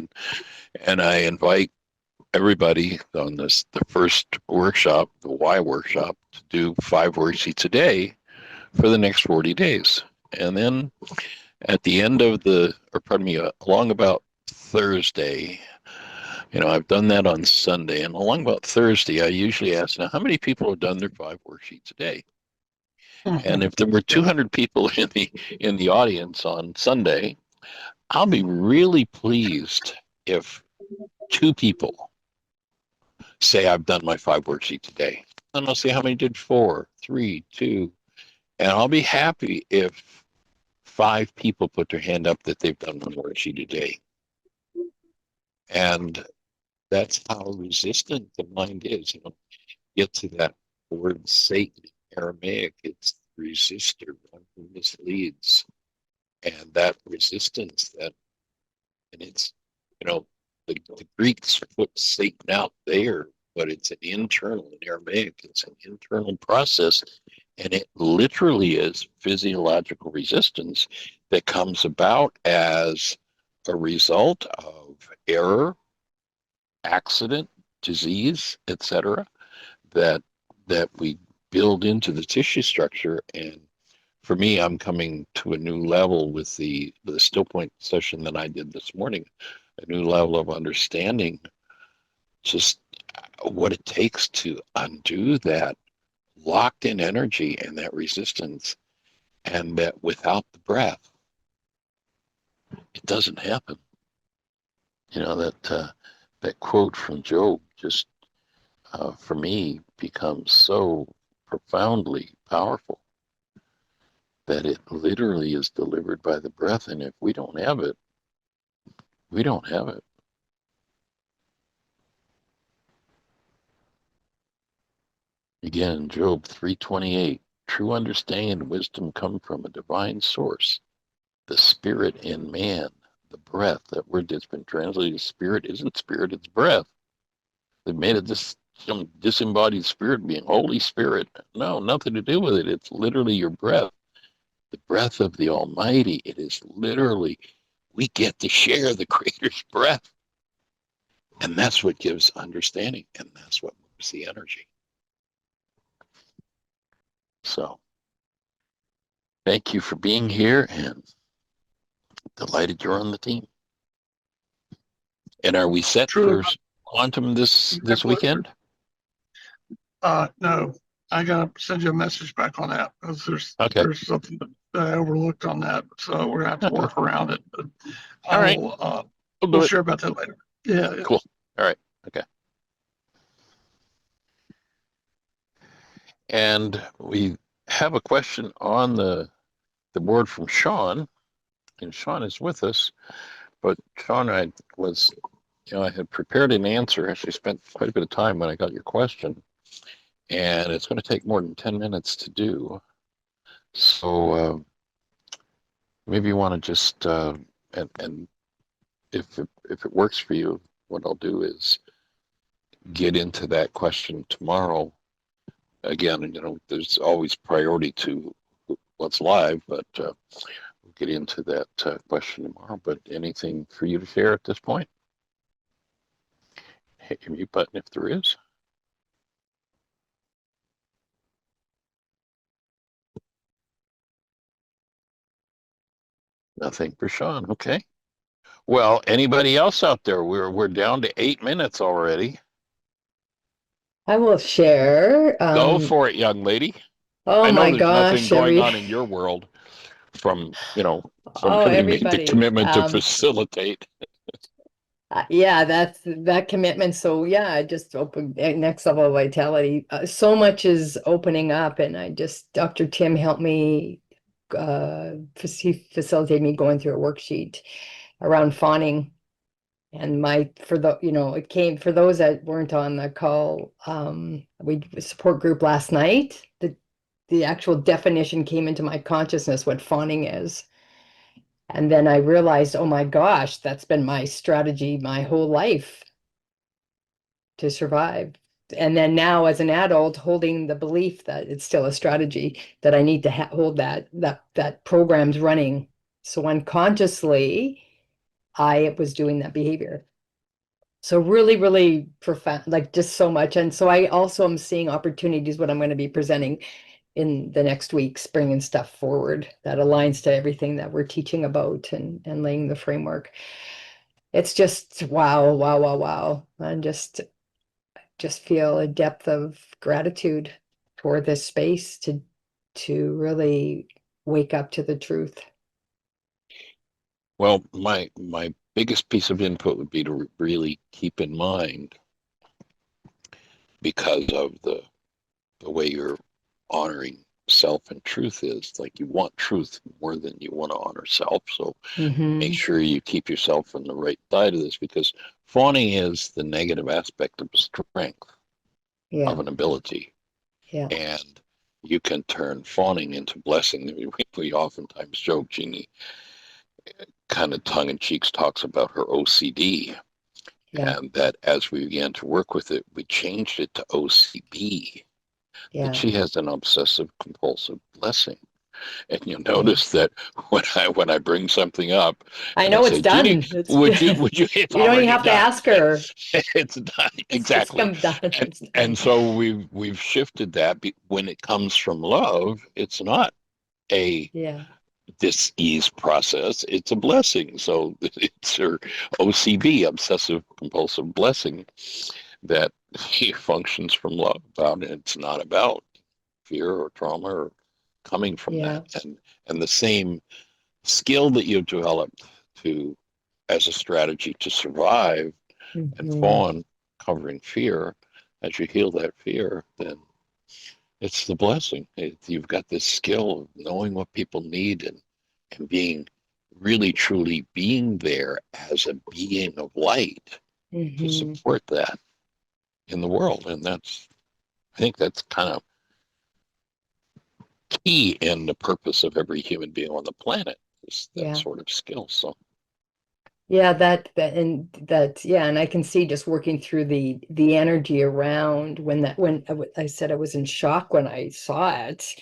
and I invite everybody on the first workshop, the why workshop, to do 5 worksheets a day for the next 40 days. And then at the end of along about Thursday, I've done that on Sunday, and along about Thursday, I usually ask, now, how many people have done their 5 worksheets a day? And if there were 200 people in the audience on Sunday, I'll be really pleased if 2 people say I've done my 5 worksheets a day. And I'll see how many did 4, 3, 2, and I'll be happy if 5 people put their hand up that they've done one worksheet a day. And that's how resistant the mind is. Get to that word Satan, Aramaic, it's resistor, one who misleads. And that resistance, and it's, the Greeks put Satan out there, but it's an internal, in Aramaic, it's an internal process. And it literally is physiological resistance that comes about as a result of error, accident, disease, etc., that we build into the tissue structure. And for me, I'm coming to a new level with the still point session that I did this morning, a new level of understanding just what it takes to undo that locked in energy and that resistance, and that without the breath, it doesn't happen. That quote from Job just, for me, becomes so profoundly powerful that it literally is delivered by the breath. And if we don't have it, we don't have it. Again, Job 3:28, true understanding and wisdom come from a divine source, the spirit in man, the breath. That word that's been translated spirit isn't spirit, it's breath. They made it some disembodied spirit being, Holy Spirit. No, nothing to do with it. It's literally your breath, the breath of the Almighty. It is literally, we get to share the Creator's breath. And that's what gives understanding, and that's what moves the energy. So, thank you for being here, and delighted you're on the team. And are we set for quantum this weekend? No, I gotta send you a message back on that, because there's something that I overlooked on that, so we're gonna have to work around it. But All right, we'll share about that later. Yeah. Cool. All right. Okay. And we have a question on the board from Sean, and Sean is with us. But Sean, I had prepared an answer. Actually, spent quite a bit of time when I got your question, and it's going to take more than 10 minutes to do. So maybe you want to just and if it works for you, what I'll do is get into that question tomorrow. Again, there's always priority to what's live, but we'll get into that question tomorrow. But anything for you to share at this point? Hit your mute button if there is. Nothing for Sean. Okay. Well, anybody else out there? We're down to 8 minutes already. I will share. Go for it, young lady. Oh I know my there's nothing gosh, going on in your world from oh, having made the everybody. commitment to facilitate. Yeah, that commitment. So yeah, I just opened next level of vitality. So much is opening up, and Dr. Tim helped me. He facilitated me going through a worksheet around fawning, and it came for those that weren't on the call. We support group last night. The actual definition came into my consciousness what fawning is. And then I realized, oh my gosh, that's been my strategy my whole life to survive. And then now as an adult, holding the belief that it's still a strategy, that I need to hold that program's running. So unconsciously, I was doing that behavior. So really, really profound, like just so much. And so I also am seeing opportunities, what I'm going to be presenting in the next weeks, bringing stuff forward that aligns to everything that we're teaching about and laying the framework. It's just wow, wow, wow, wow. And just feel a depth of gratitude for this space to really wake up to the truth. Well, my biggest piece of input would be to really keep in mind, because of the way you're honoring self and truth is, like, you want truth more than you want to honor self. So make sure you keep yourself on the right side of this, because fawning is the negative aspect of strength Yeah, of an ability. yeah, And you can turn fawning into blessing. We oftentimes joke, Jeanie kind of tongue-in-cheek talks about her OCD, yeah, and that as we began to work with it, we changed it to OCB, that yeah, she has an obsessive-compulsive blessing. And you'll yeah. notice that when I bring something up I and I know it's say, Jeanie, done. It's would you, it's you don't even already have to done. ask her. It's done. It's just Exactly. come done. And, It's done. and so we've shifted that. When it comes from love, it's not a Yeah, dis-ease process, it's a blessing. So it's her OCB, obsessive compulsive blessing, that he functions from love about, and it's not about fear or trauma or coming from yeah. that. And the same skill that you've developed to as a strategy to survive and Mhm. fawn, covering fear, as you heal that fear, then it's the blessing. You've got this skill of knowing what people need, and being really truly being there as a being of light to Mhm. support that in the world. And I think that's kind of key in the purpose of every human being on the planet, is that Yeah. sort of skill. So Yeah, yeah, and I can see just working through the energy around when I said I was in shock when I saw it,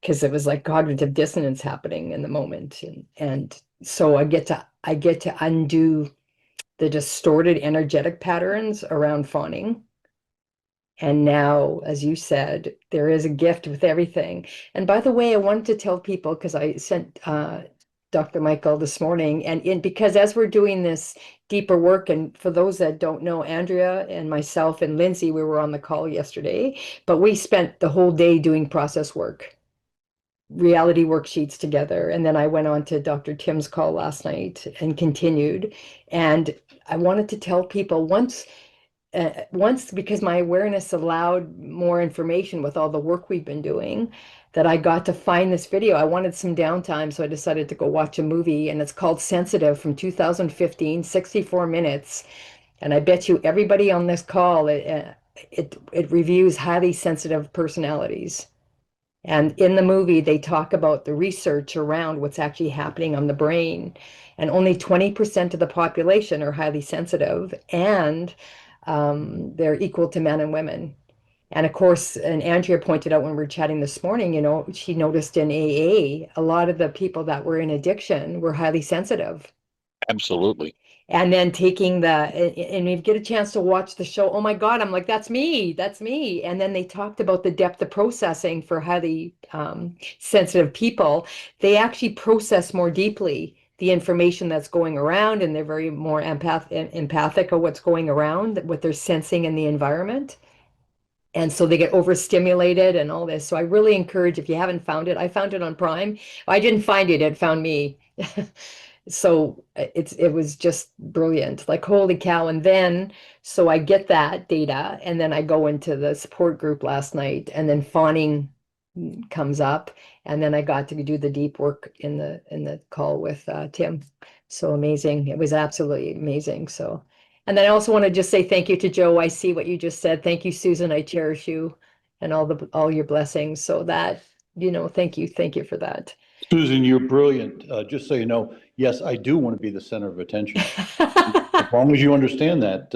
because it was like cognitive dissonance happening in the moment, and so I get to undo the distorted energetic patterns around fawning. And now, as you said, there is a gift with everything. And by the way, I wanted to tell people, because I sent Dr. Michael this morning, and because as we're doing this deeper work, and for those that don't know, Andrea and myself and Lindsay, we were on the call yesterday, but we spent the whole day doing process work, reality worksheets together. And then I went on to Dr. Tim's call last night and continued. And I wanted to tell people, once once, because my awareness allowed more information with all the work we've been doing, that I got to find this video. I wanted some downtime, so I decided to go watch a movie, and it's called Sensitive from 2015, 64 minutes. And I bet you everybody on this call, it reviews highly sensitive personalities. And in the movie, they talk about the research around what's actually happening on the brain. And only 20% of the population are highly sensitive, and they're equal to men and women. And of course, and Andrea pointed out when we were chatting this morning, you know, she noticed in AA, a lot of the people that were in addiction were highly sensitive. Absolutely. And then taking and you get a chance to watch the show, oh my God, I'm like, that's me, that's me. And then they talked about the depth of processing for highly sensitive people. They actually process more deeply the information that's going around, and they're very more empathic of what's going around, what they're sensing in the environment. And so they get overstimulated and all this. So I really encourage, if you haven't found it, I found it on Prime. I didn't find it, it found me. So it was just brilliant, like holy cow. And then so I get that data, and then I go into the support group last night, and then fawning comes up, and then I got to do the deep work in the call with Tim. So amazing. It was absolutely amazing. So, and then I also want to just say thank you to Joe. I see what you just said. Thank you, Susan. I cherish you and all your blessings. So that, you know, thank you for that. Susan, you're brilliant. Just so you know, yes, I do want to be the center of attention. As long as you understand that,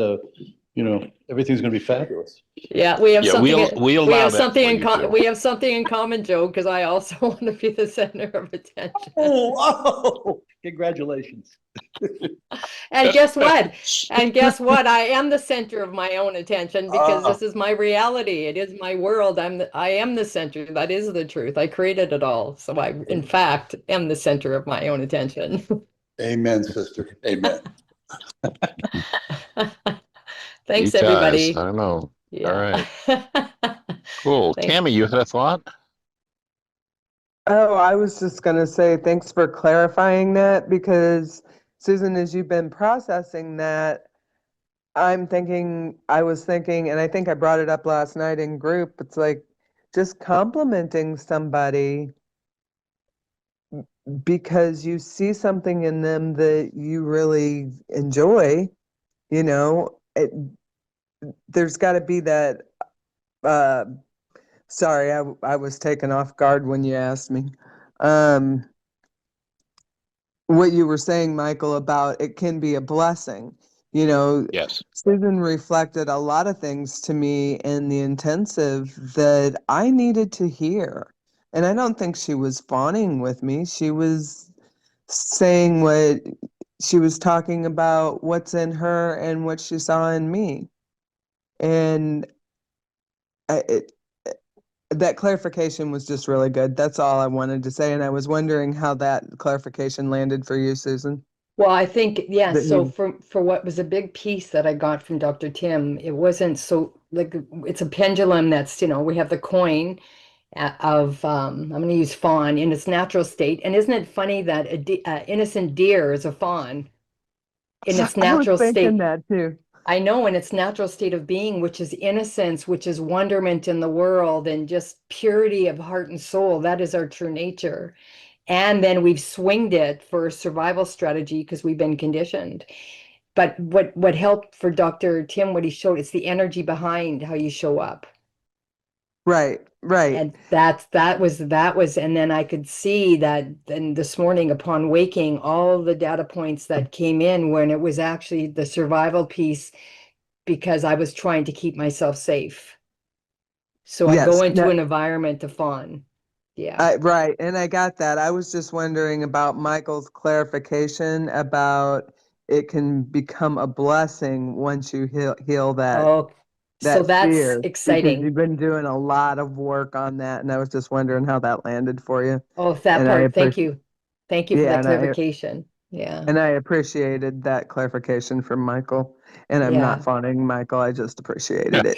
you know, everything's going to be fabulous. Yeah, we have Yeah, something. we We allow have that something for in you, Joe. we have something in common, Joe, because I also want to be the center of attention. Oh, congratulations. And guess what? And guess what? I am the center of my own attention, because this is my reality. It is my world. I am the center. That is the truth. I created it all. So I, in fact, am the center of my own attention. Amen, sister. Amen. Thanks, You guys, everybody. I don't know. Yeah. All right. Cool. Thanks. Tammy, you had a thought? Oh, I was just going to say thanks for clarifying that, because Susan, as you've been processing that, I was thinking, and I think I brought it up last night in group, it's like just complimenting somebody because you see something in them that you really enjoy, you know, there's got to be that, sorry, I was taken off guard when you asked me. What you were saying, Michael, about it can be a blessing. You know, Yes. Susan reflected a lot of things to me in the intensive that I needed to hear. And I don't think she was fawning with me. She was saying what she was talking about, what's in her and what she saw in me. And that clarification was just really good. That's all I wanted to say. And I was wondering how that clarification landed for you, Susan. Well, I think, yeah, That so you- for what was a big piece that I got from Dr. Tim, it wasn't so like it's a pendulum that's, you know, we have the coin of I'm going to use fawn in its natural state. And isn't it funny that innocent deer is a fawn in its I was natural thinking state? that too. I know, in its natural state of being, which is innocence, which is wonderment in the world, and just purity of heart and soul. That is our true nature. And then we've swinged it for a survival strategy because we've been conditioned. But what helped for Dr. Tim, what he showed, it's the energy behind how you show up. Right. And that was, and then I could see that then this morning upon waking, all the data points that came in when it was actually the survival piece, because I was trying to keep myself safe. So I go Yes. into No, an environment to fawn. Yeah. right. And I got that. I was just wondering about Michael's clarification about it can become a blessing once you heal Oh, so that that's fear, because exciting. you've been doing a lot of work on that. And I was just wondering how that landed for you. Oh, that And part. Thank you. Thank you for yeah, that clarification. Yeah. and I appreciated that clarification from Michael. And I'm not Yeah. fawning, Michael. I just appreciated it.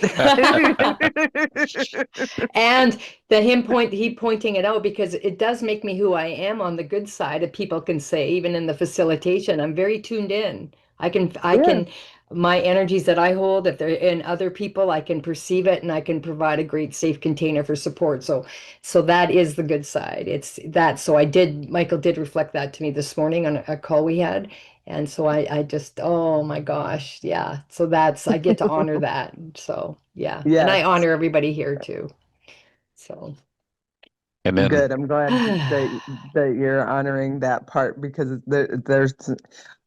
And he pointing it out, because it does make me who I am on the good side, if people can say, even in the facilitation, I'm very tuned in. I Yeah. can, my energies that I hold, if they're in other people, I can perceive it and I can provide a great safe container for support. So that is the good side. It's that. So Michael did reflect that to me this morning on a call we had. And so I just, oh my gosh. Yeah. So I get to honor that. So yeah. And I Yes. honor everybody here too. So. And then Good. I'm glad that you're honoring that part, because there's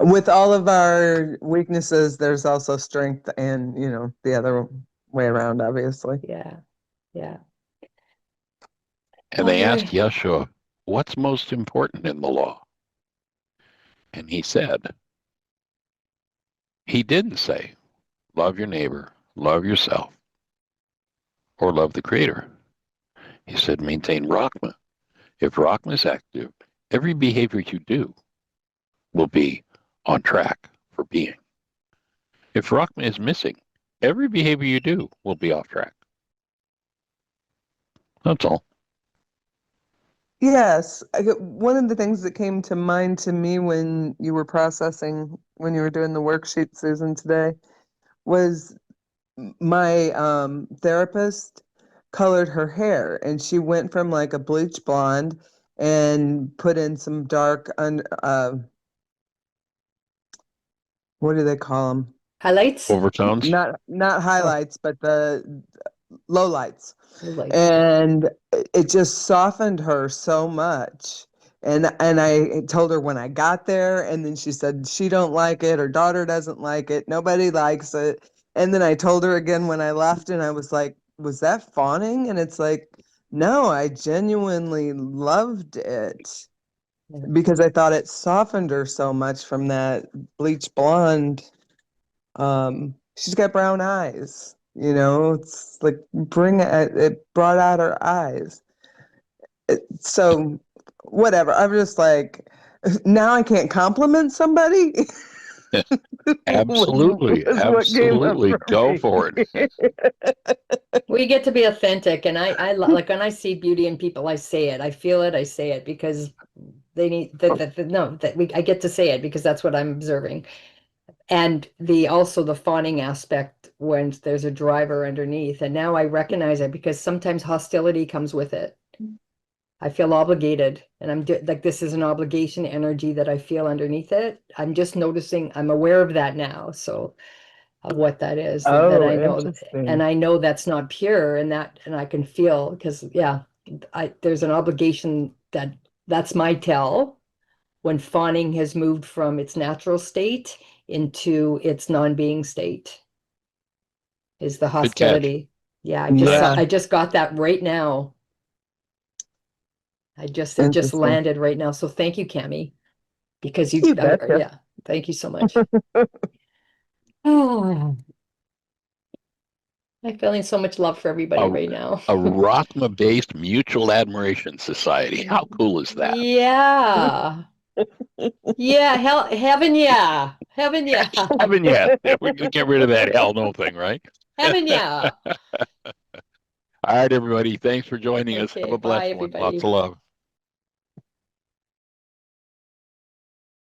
with all of our weaknesses, there's also strength, and the other way around, obviously. Yeah. Yeah. and All they asked right. Yeshua, what's most important in the law? And he didn't say, love your neighbor, love yourself, or love the Creator. He said, maintain Rahma. If Rahma is active, every behavior you do will be on track for being. If Rahma is missing, every behavior you do will be off track. That's all. Yes. One of the things that came to mind to me when you were doing the worksheet, Susan, today, was my therapist colored her hair, and she went from like a bleach blonde and put in some dark what do they call them? Highlights? Overtones? Not highlights, but the low lights. Highlights. And it just softened her so much. And I told her when I got there, and then she said she don't like it, her daughter doesn't like it, nobody likes it. And then I told her again when I left, and I was like, was that fawning? And it's like, no, I genuinely loved it, because I thought it softened her so much from that bleach blonde. She's got brown eyes, it's like it brought out her eyes. So whatever. I'm just like, now I can't compliment somebody. Absolutely. Was what came up Absolutely. for Go me. for it. We get to be authentic, and like when I see beauty in people, I say it, I feel it, I say it, because they need I get to say it because that's what I'm observing. And also the fawning aspect when there's a driver underneath, and now I recognize it because sometimes hostility comes with it. I feel obligated, and like this is an obligation energy that I feel underneath it. I'm just noticing, I'm aware of that now. So of what that is, that Oh, I know, interesting. and I know that's not pure, and I can feel, because there's an obligation that's my tell when fawning has moved from its natural state into its non-being state, is the Good catch. hostility. Yeah, Yeah. I just got that right now. It just Interesting. landed right now. So thank you, Cami, because You betcha. yeah, thank you so much. Oh, I'm feeling so much love for everybody right now. A Rahma-based mutual admiration society. How cool is that? Yeah. Yeah, heaven, yeah. Heaven, yeah. Heaven, yeah. We can get rid of that hell no thing, right? Heaven, yeah. All right, everybody. Thanks for joining us. Have Okay, a bye, blessed one. Lots everybody. of love.